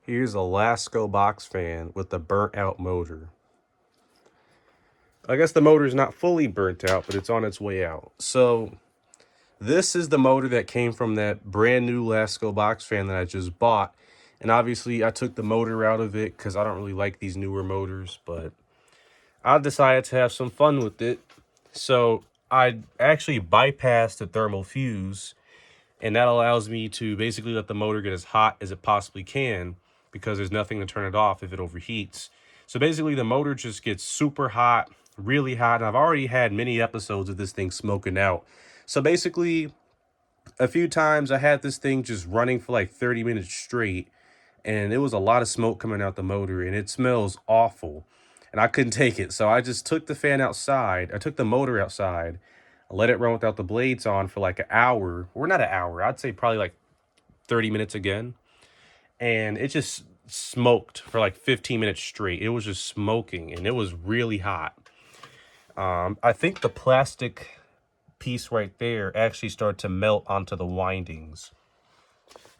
Here's a Lasco box fan with a burnt out motor. I guess the motor's not fully burnt out, but it's on its way out. So this is the motor that came from that brand new Lasco box fan that I just bought. And obviously I took the motor out of it because I don't really like these newer motors, but I decided to have some fun with it. So I actually bypassed the thermal fuse, and that allows me to basically let the motor get as hot as it possibly can because there's nothing to turn it off if it overheats. So basically the motor just gets super hot, really hot, and I've already had many episodes of this thing smoking out. So basically a few times I had this thing just running for like 30 minutes straight, and it was a lot of smoke coming out the motor, and it smells awful. And I couldn't take it. So I just took the fan outside. I took the motor outside, let it run without the blades on for like an hour, or not an hour, I'd say probably like 30 minutes again. And it just smoked for like 15 minutes straight. It was just smoking, and it was really hot. I think the plastic piece right there actually started to melt onto the windings.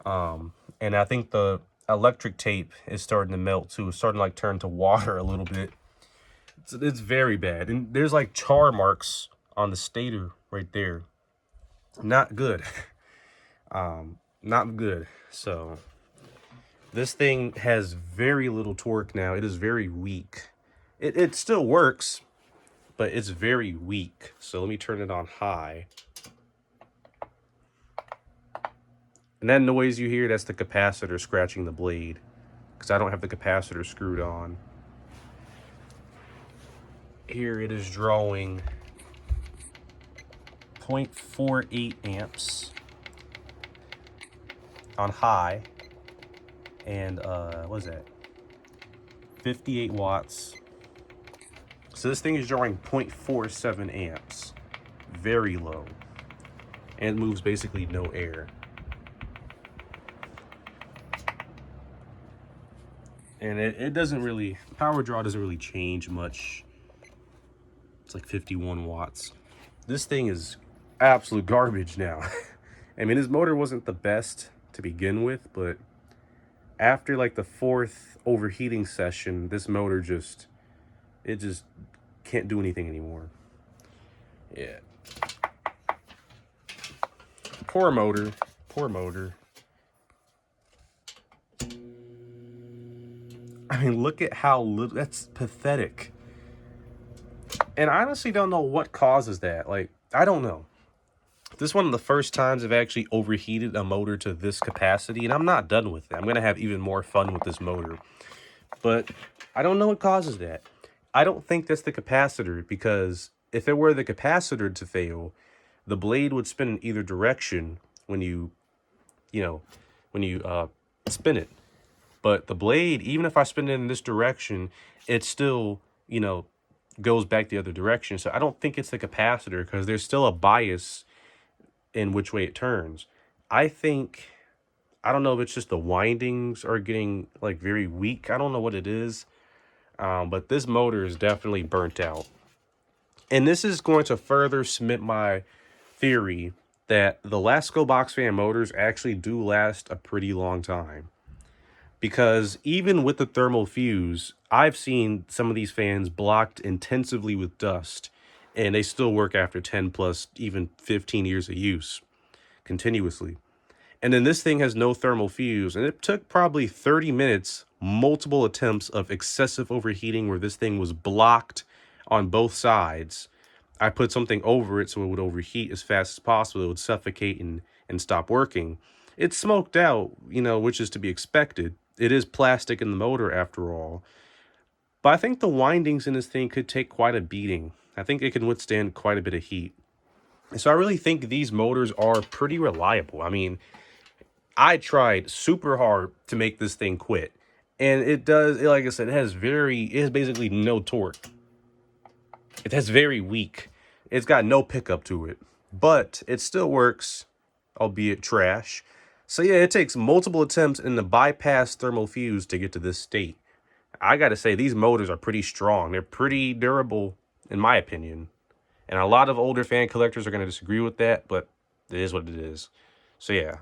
And I think the electric tape is starting to melt too. It's starting to like turn to water a little bit. It's very bad. And there's like char marks on the stator right there. Not good. Not good. So this thing has very little torque now. It is very weak. It still works, but it's very weak. So let me turn it on high. And that noise you hear, that's the capacitor scratching the blade, because I don't have the capacitor screwed on. Here it is drawing 0.48 amps on high, and what is that? 58 watts. So this thing is drawing 0.47 amps, very low, and moves basically no air. And it doesn't really, power draw doesn't really change much. It's like 51 watts. This thing is absolute garbage now. I mean, this motor wasn't the best to begin with, but after like the fourth overheating session, this motor just can't do anything anymore. Yeah. Poor motor. Poor motor. I mean, look at how little, that's pathetic. And I honestly don't know what causes that. Like, I don't know. This is one of the first times I've actually overheated a motor to this capacity, and I'm not done with it. I'm going to have even more fun with this motor. But I don't know what causes that. I don't think that's the capacitor, because if it were the capacitor to fail, the blade would spin in either direction when you spin it. But the blade, even if I spin it in this direction, it still, goes back the other direction. So I don't think it's the capacitor, because there's still a bias in which way it turns. I don't know if it's just the windings are getting like very weak. I don't know what it is. But this motor is definitely burnt out. And this is going to further cement my theory that the Lasco box fan motors actually do last a pretty long time. Because even with the thermal fuse, I've seen some of these fans blocked intensively with dust, and they still work after 10 plus, even 15 years of use continuously. And then this thing has no thermal fuse, and it took probably 30 minutes, multiple attempts of excessive overheating where this thing was blocked on both sides. I put something over it so it would overheat as fast as possible. It would suffocate and stop working. It smoked out, which is to be expected. It is plastic in the motor after all. But I think the windings in this thing could take quite a beating. I think it can withstand quite a bit of heat. So I really think these motors are pretty reliable. I mean, I tried super hard to make this thing quit. And it does, like I said, it has basically no torque. It has very weak. It's got no pickup to it. But it still works, albeit trash. So yeah, it takes multiple attempts in the bypass thermal fuse to get to this state. I gotta say, these motors are pretty strong. They're pretty durable, in my opinion. And a lot of older fan collectors are gonna disagree with that, but it is what it is. So yeah.